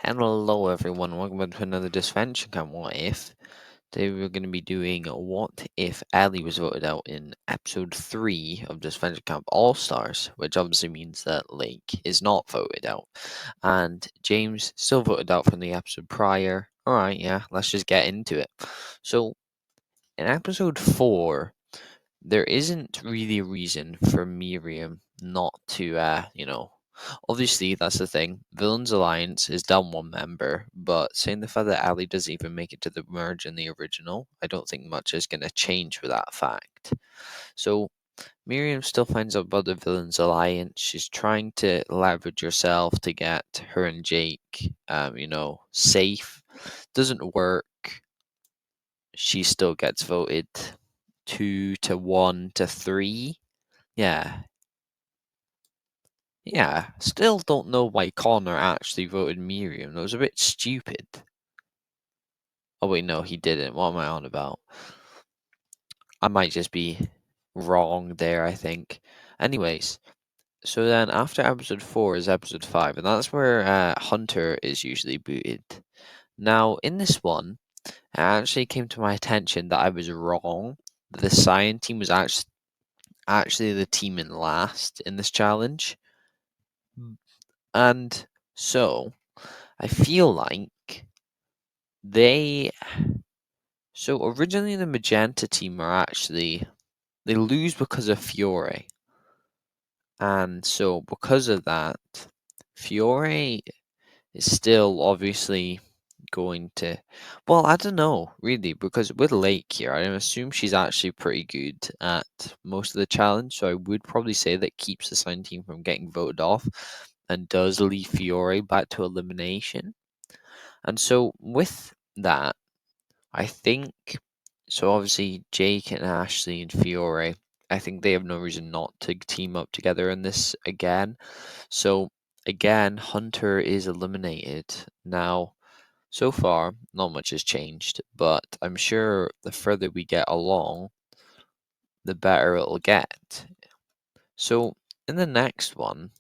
Hello everyone, welcome back to another Disventure Camp What If. Today we're going to be doing What If Ellie was voted out in episode 3 of Disventure Camp All-Stars, which obviously means that Lake is not voted out. And James still voted out from the episode prior. Alright, yeah, let's just get into it. So, in episode 4, there isn't really a reason for Miriam not to, obviously that's the thing. Villains Alliance is down one member, but saying the fact that Ali doesn't even make it to the merge in the original, I don't think much is going to change for that fact. So Miriam still finds out about the Villains Alliance. She's trying to leverage herself to get her and Jake, safe. Doesn't work. She still gets voted 2-1-3. Yeah. Yeah. Still don't know why Connor actually voted Miriam. That was a bit stupid. Oh wait, no, he didn't. What am I on about? I might just be wrong there, I think. Anyways, so then after episode 4 is episode 5, and that's where Hunter is usually booted. Now, in this one, it actually came to my attention that I was wrong. The Cyan team was actually the team in last in this challenge. And so, I feel like they. So, originally, the Magenta team are actually. They lose because of Fiore. And so, because of that, Fiore is still obviously going to. Well, I don't know, really, because with Lake here, I assume she's actually pretty good at most of the challenge. So, I would probably say that keeps the Sign team from getting voted off and does leave Fiore back to elimination. And so, with that, I think. So, obviously, Jake and Ashley and Fiore, I think they have no reason not to team up together in this again. So, again, Hunter is eliminated. Now, so far, not much has changed, but I'm sure the further we get along, the better it'll get. So, in the next one,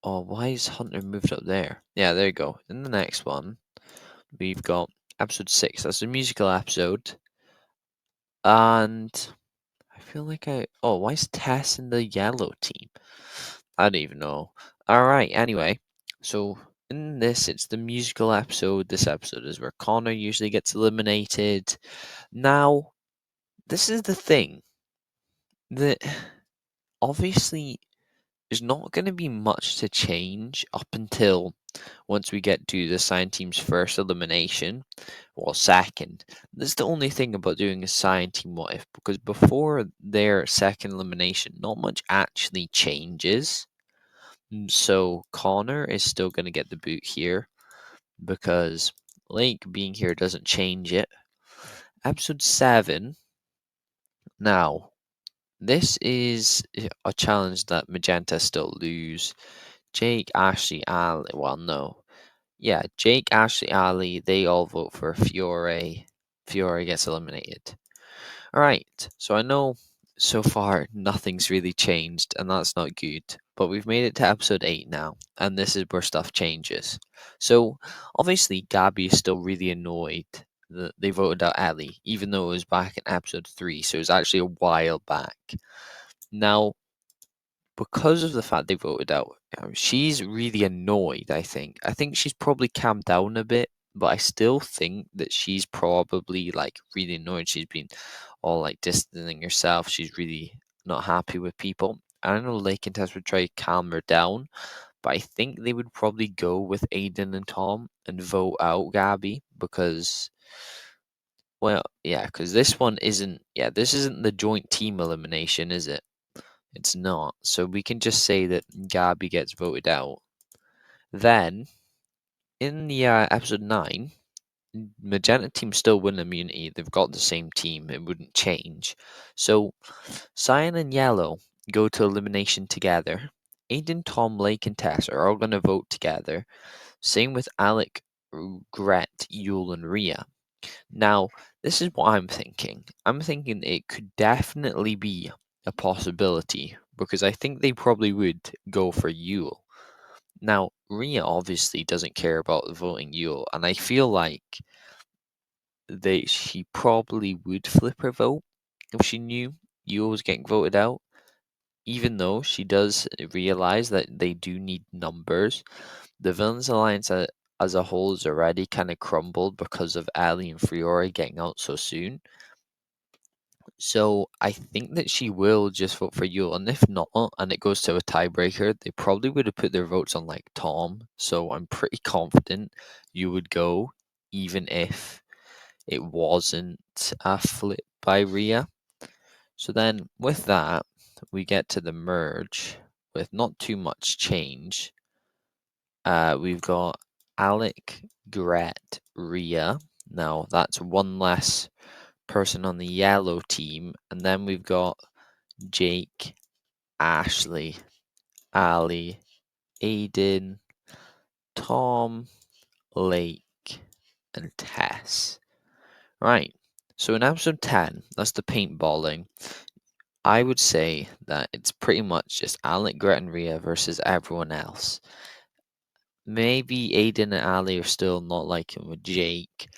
oh, why is Hunter moved up there? Yeah, there you go. In the next one, we've got episode 6. That's a musical episode. And I feel like oh, why is Tess in the yellow team? I don't even know. Alright, anyway. So, in this, it's the musical episode. This episode is where Connor usually gets eliminated. Now, this is the thing. That obviously there's not going to be much to change up until once we get to the Cyan team's first elimination, or second. That's the only thing about doing a Cyan team what if, because before their second elimination, not much actually changes. So Connor is still going to get the boot here because Lake being here doesn't change it. Episode 7. Now, this is a challenge that Magenta still lose. Jake, Ashley, Ali. Well, no. Yeah, Jake, Ashley, Ali, they all vote for Fiore. Fiore gets eliminated. Alright, so I know so far nothing's really changed, and that's not good. But we've made it to episode 8 now, and this is where stuff changes. So, obviously, Gabby is still really annoyed that they voted out Ellie, even though it was back in episode 3, so it was actually a while back. Now, because of the fact they voted out, she's really annoyed, I think. I think she's probably calmed down a bit, but I still think that she's probably like really annoyed. She's been all like distancing herself. She's really not happy with people. I don't know Lake and Tess would try to calm her down, but I think they would probably go with Aiden and Tom and vote out Gabby because well, yeah, because this isn't the joint team elimination, is it? It's not. So we can just say that Gabby gets voted out. Then, in the episode 9, Magenta team still win immunity. They've got the same team. It wouldn't change. So, Cyan and Yellow go to elimination together. Aiden, Tom, Lake, and Tess are all going to vote together. Same with Alec, Gret, Yule, and Rhea. Now, this is what I'm thinking. I'm thinking it could definitely be a possibility because I think they probably would go for Yule. Now, Rhea obviously doesn't care about voting Yule, and I feel like she probably would flip her vote if she knew Yule was getting voted out, even though she does realize that they do need numbers. The Villains Alliance as a whole has already kind of crumbled because of Ellie and Fiora getting out so soon. So I think that she will just vote for Yule, and if not, and it goes to a tiebreaker, they probably would have put their votes on like Tom. So I'm pretty confident you would go, even if it wasn't a flip by Rhea. So then with that, we get to the merge with not too much change. We've got Alec, Gret, Rhea. Now that's one less person on the yellow team, and then we've got Jake, Ashley, Ali, Aiden, Tom, Lake, and Tess. Right. So in episode 10, that's the paintballing. I would say that it's pretty much just Alec, Gret, and Rhea versus everyone else. Maybe Aiden and Ali are still not liking with Jake,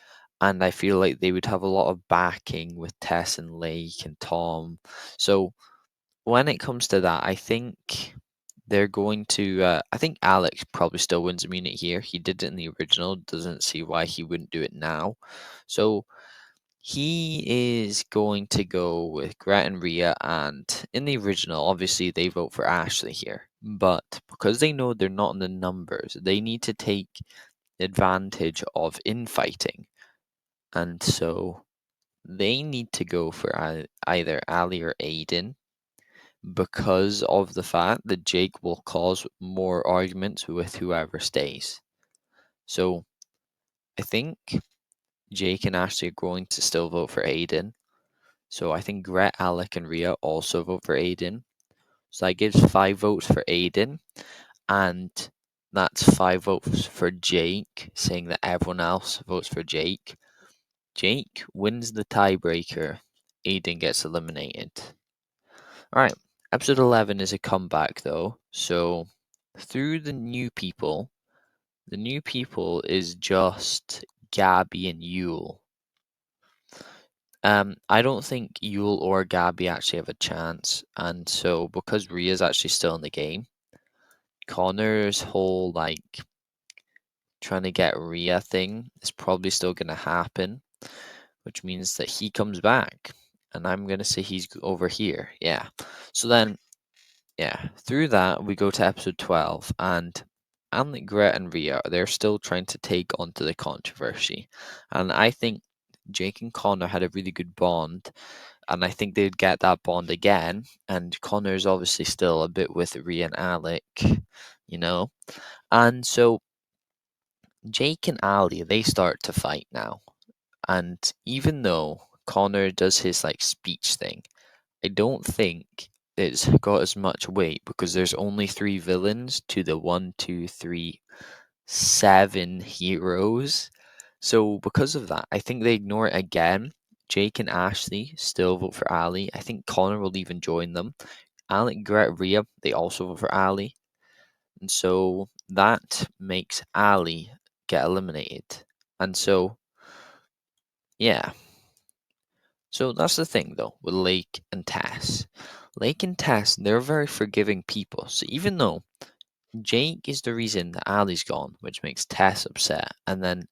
and I feel like they would have a lot of backing with Tess and Lake and Tom. So when it comes to that, I think they're going to. I think Alex probably still wins immunity here. He did it in the original. Doesn't see why he wouldn't do it now. So he is going to go with Gret and Rhea, and in the original, obviously they vote for Ashley here. But because they know they're not in the numbers, they need to take advantage of infighting, and so they need to go for either Ali or Aiden because of the fact that Jake will cause more arguments with whoever stays. So I think Jake and Ashley are going to still vote for Aiden. So I think Gret, Alec, and Rhea also vote for Aiden. So that gives 5 votes for Aiden. And that's 5 votes for Jake, saying that everyone else votes for Jake. Jake wins the tiebreaker. Aiden gets eliminated. Alright, episode 11 is a comeback though. So through the new people is just Gabby and Yule. I don't think Yule or Gabby actually have a chance, and so because Rhea's actually still in the game, Connor's whole like trying to get Rhea thing is probably still gonna happen, which means that he comes back, and I'm gonna say he's over here. Yeah. So then, yeah, through that we go to episode 12, and Anlik, Gret, and Rhea they're still trying to take onto the controversy, and I think Jake and Connor had a really good bond. And I think they'd get that bond again. And Connor's obviously still a bit with Rhea and Alec, you know. And so Jake and Ali, they start to fight now. And even though Connor does his like speech thing, I don't think it's got as much weight because there's only 3 villains to the 1, 2, 3, 7 heroes. So because of that, I think they ignore it again. Jake and Ashley still vote for Ali. I think Connor will even join them. Alec, Gret, Rhea, they also vote for Ali. And so that makes Ali get eliminated. And so, yeah. So that's the thing though with Lake and Tess. Lake and Tess, they're very forgiving people. So even though Jake is the reason that Ali's gone, which makes Tess upset, and then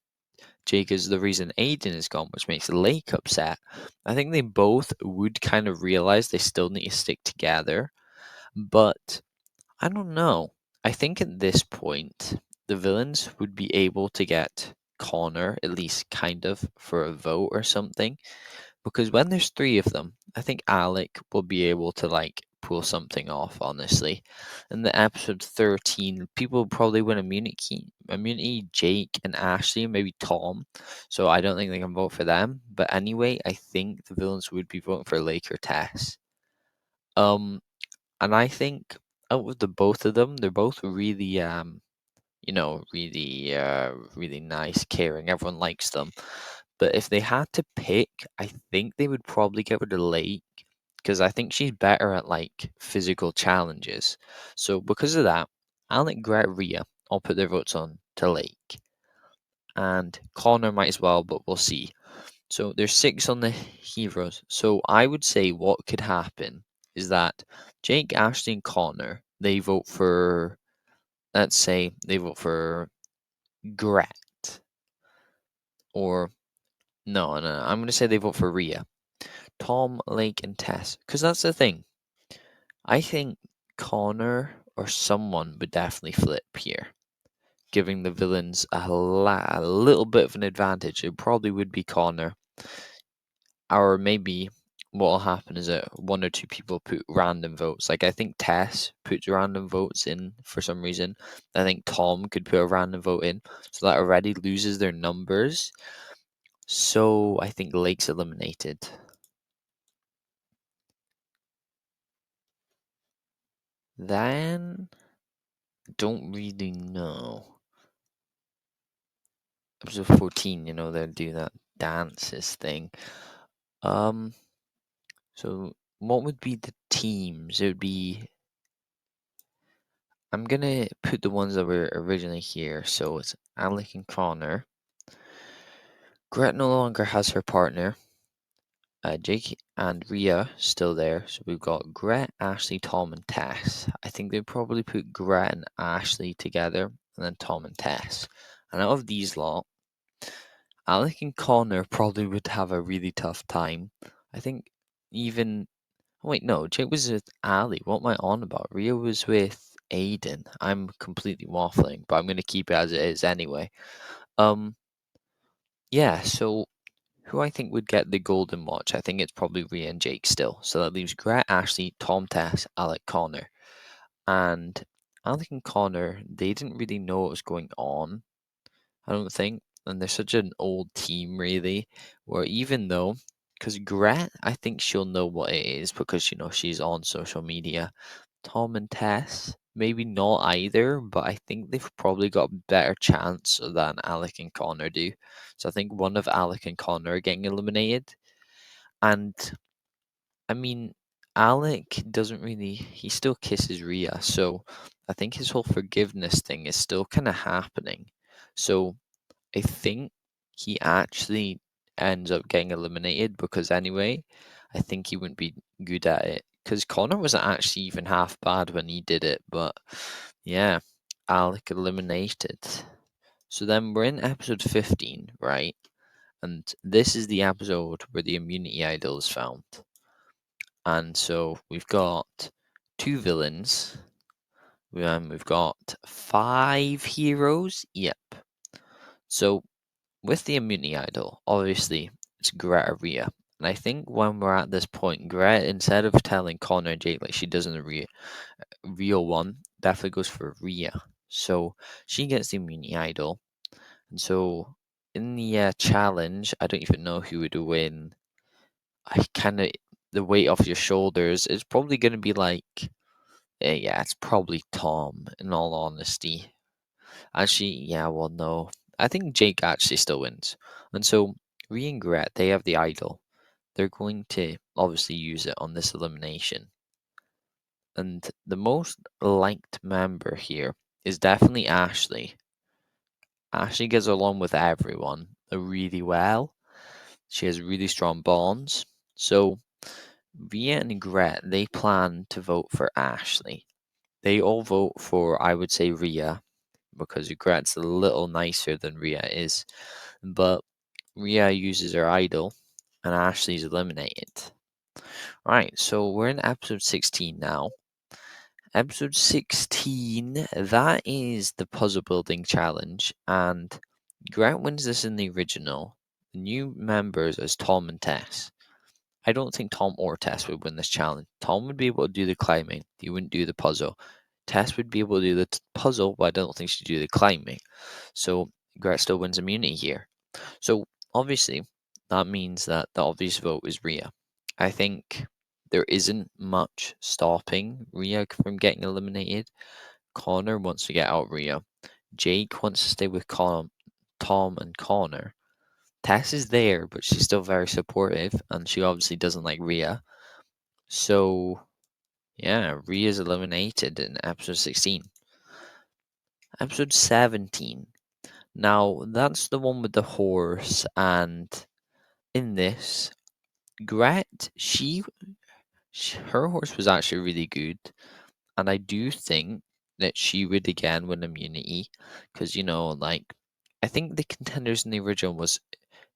Jake is the reason Aiden is gone, which makes Lake upset. I think they both would kind of realize they still need to stick together. But I don't know. I think at this point, the villains would be able to get Connor, at least kind of, for a vote or something. Because when there's 3 of them, I think Alec will be able to like pull something off, honestly. In the episode 13, people probably win immunity, Jake and Ashley, maybe Tom. So I don't think they can vote for them. But anyway, I think the villains would be voting for Lake or Tess. And I think out of the both of them, they're both really really nice, caring. Everyone likes them. But if they had to pick, I think they would probably give it to Lake because I think she's better at like physical challenges. So because of that, Alec, Gret, Rhea, all put their votes on to Lake. And Connor might as well, but we'll see. So there's 6 on the heroes. So I would say what could happen is that Jake, Ashley, and Connor, they vote for, let's say, they vote for Gret. Or, no, I'm going to say they vote for Rhea. Tom, Lake, and Tess. Because that's the thing. I think Connor or someone would definitely flip here, giving the villains a little bit of an advantage. It probably would be Connor. Or maybe what will happen is that 1 or 2 people put random votes. Like, I think Tess puts random votes in for some reason. I think Tom could put a random vote in. So that already loses their numbers. So I think Lake's eliminated. Then, don't really know. Episode 14, they'll do that dances thing. So what would be the teams? It would be, I'm gonna put the ones that were originally here. So it's Alec and Connor. Gret no longer has her partner. Jake and Rhea still there. So we've got Gret, Ashley, Tom, and Tess. I think they'd probably put Gret and Ashley together, and then Tom and Tess. And out of these lot, Alec and Connor probably would have a really tough time. I think even. Oh, wait, no, Jake was with Ali. What am I on about? Rhea was with Aiden. I'm completely waffling, but I'm going to keep it as it is anyway. Yeah, so who I think would get the golden watch? I think it's probably Rhea and Jake still. So that leaves Gret, Ashley, Tom, Tess, Alec, Connor. And Alec and Connor, they didn't really know what was going on, I don't think. And they're such an old team, really, where even though, because Gret, I think she'll know what it is because, she's on social media. Tom and Tess, maybe not either, but I think they've probably got a better chance than Alec and Connor do. So I think one of Alec and Connor are getting eliminated. And I mean, Alec doesn't really, he still kisses Rhea. So I think his whole forgiveness thing is still kind of happening. So I think he actually ends up getting eliminated because anyway, I think he wouldn't be good at it. Because Connor wasn't actually even half bad when he did it, but yeah, Alec eliminated. So then we're in episode 15, right? And this is the episode where the immunity idol is found. And so we've got 2 villains. We've got 5 heroes. Yep. So with the immunity idol, obviously it's Gret or Rhea. And I think when we're at this point, Gret, instead of telling Connor and Jake like she doesn't a real one, definitely goes for Rhea. So she gets the immunity idol. And so in the challenge, I don't even know who would win. I kind of, the weight off your shoulders is probably going to be like, yeah, it's probably Tom, in all honesty. Actually, yeah, well, no. I think Jake actually still wins. And so, Rhea and Gret, they have the idol. They're going to obviously use it on this elimination. And the most liked member here is definitely Ashley. Ashley gets along with everyone really well. She has really strong bonds. So, Rhea and Gret, they plan to vote for Ashley. They all vote for, I would say, Rhea, because Gret's a little nicer than Rhea is. But Rhea uses her idol, and Ashley's eliminated. Right, so we're in episode 16 now. Episode 16, that is the puzzle building challenge, and Gret wins this in the original. The new members is Tom and Tess. I don't think Tom or Tess would win this challenge. Tom would be able to do the climbing, he wouldn't do the puzzle. Tess would be able to do the puzzle, but I don't think she'd do the climbing. So Gret still wins immunity here. So obviously, that means that the obvious vote is Rhea. I think there isn't much stopping Rhea from getting eliminated. Connor wants to get out Rhea. Jake wants to stay with Tom and Connor. Tess is there, but she's still very supportive, and she obviously doesn't like Rhea. So, yeah, Rhea's eliminated in episode 16. Episode 17. Now, that's the one with the horse, and in this, Gret, her horse was actually really good, and I do think that she would again win immunity, because like I think the contenders in the original was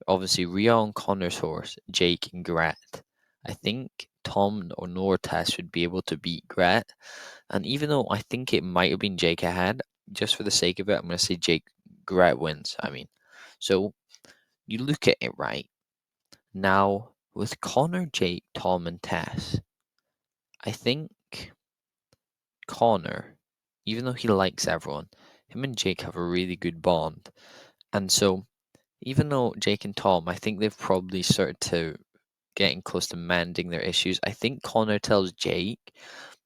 obviously Rhea on Connor's horse, Jake and Gret. I think Tom or Nortest would be able to beat Gret, and even though I think it might have been Jake ahead, just for the sake of it, I'm going to say Gret wins. So you look at it right now with Connor, Jake, Tom, and Tess. I think Connor, even though he likes everyone, him and Jake have a really good bond, and so even though Jake and Tom, I think they've probably started to getting close to mending their issues. I think Connor tells Jake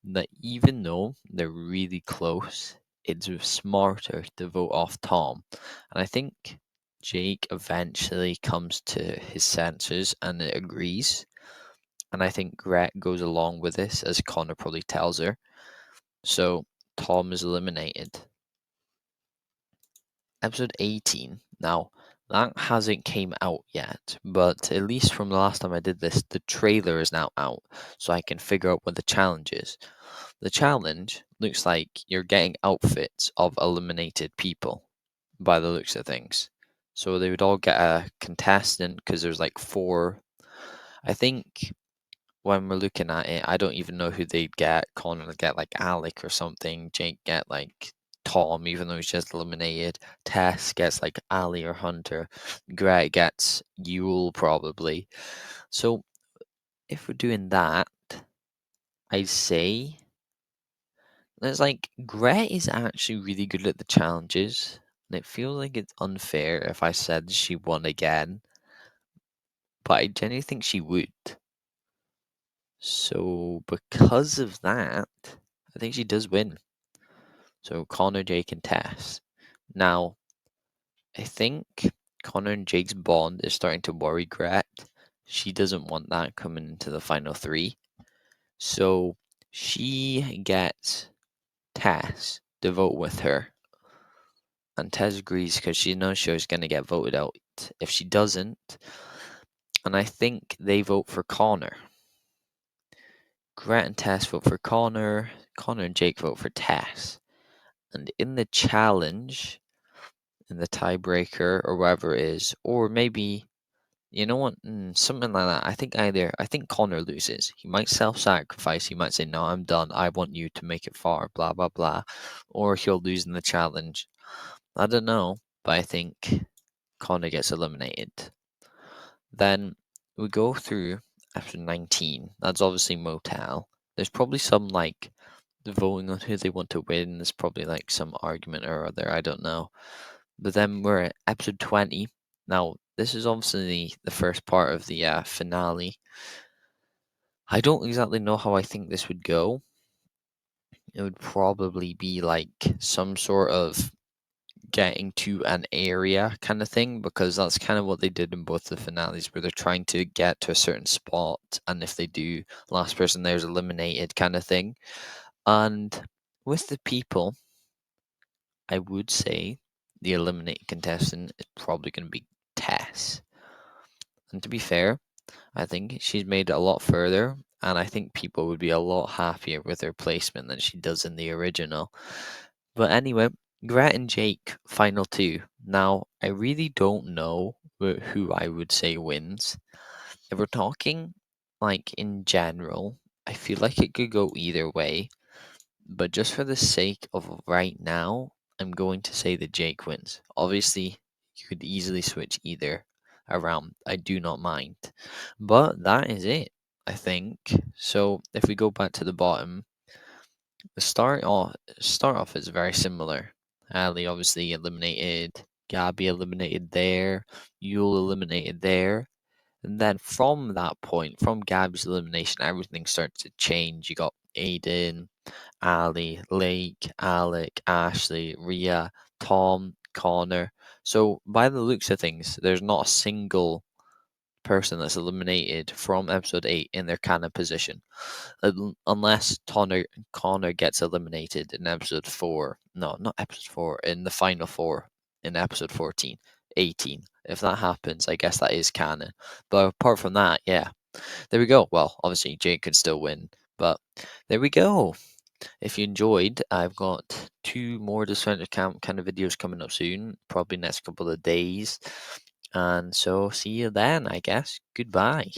that even though they're really close, it's smarter to vote off Tom. And I think Jake eventually comes to his senses and agrees. And I think Gret goes along with this, as Connor probably tells her. So Tom is eliminated. Episode 18. Now, that hasn't came out yet, but at least from the last time I did this, the trailer is now out, so I can figure out what the challenge is. The challenge looks like you're getting outfits of eliminated people, by the looks of things. So they would all get a contestant, because there's like 4. I think when we're looking at it, I don't even know who they'd get. Connor would get like Alec or something. Jake get like Tom, even though he's just eliminated. Tess gets like Ali or Hunter. Greg gets Yule probably. So if we're doing that, I'd say there's like Gret is actually really good at the challenges. And it feels like it's unfair if I said she won again. But I genuinely think she would. So because of that, I think she does win. So Connor, Jake, and Tess. Now, I think Connor and Jake's bond is starting to worry Gret. She doesn't want that coming into the final 3. So she gets Tess to vote with her. And Tess agrees because she knows she's going to get voted out if she doesn't. And I think they vote for Connor. Gret and Tess vote for Connor. Connor and Jake vote for Tess. And in the challenge, in the tiebreaker or whatever it is, or maybe you know what, something like that. I think Connor loses. He might self-sacrifice. He might say, "No, I'm done. I want you to make it far." Blah blah blah, or he'll lose in the challenge. I don't know, but I think Connor gets eliminated. Then we go through episode 19. That's obviously Motel. There's probably some like voting on who they want to win. There's probably like some argument or other. I don't know. But then we're at episode 20. Now, this is obviously the first part of the finale. I don't exactly know how I think this would go. It would probably be like some sort of getting to an area kind of thing, because that's kind of what they did in both the finales, where they're trying to get to a certain spot, and if they do, last person there is eliminated kind of thing. And with the people, I would say the eliminated contestant is probably going to be Tess. And to be fair, I think she's made it a lot further, and I think people would be a lot happier with her placement than she does in the original. But anyway, Gret and Jake, final 2. Now, I really don't know who I would say wins. If we're talking like in general, I feel like it could go either way. But just for the sake of right now, I'm going to say that Jake wins. Obviously, you could easily switch either around. I do not mind. But that is it, I think. So if we go back to the bottom, the start off is very similar. Ali obviously eliminated, Gabby eliminated there, Yule eliminated there. And then from that point, from Gabby's elimination, everything starts to change. You got Aiden, Ali, Lake, Alec, Ashley, Rhea, Tom, Connor. So by the looks of things, there's not a single person that's eliminated from episode 8 in their canon position, unless Connor gets eliminated in episode 4. No, not episode 4, in the final 4 in episode 14, 18. If that happens, I guess that is canon. But apart from that, yeah, there we go. Well, obviously Jake could still win, but there we go. If you enjoyed, I've got 2 more Disventure Camp kind of videos coming up soon, probably next couple of days. And so see you then, I guess. Goodbye.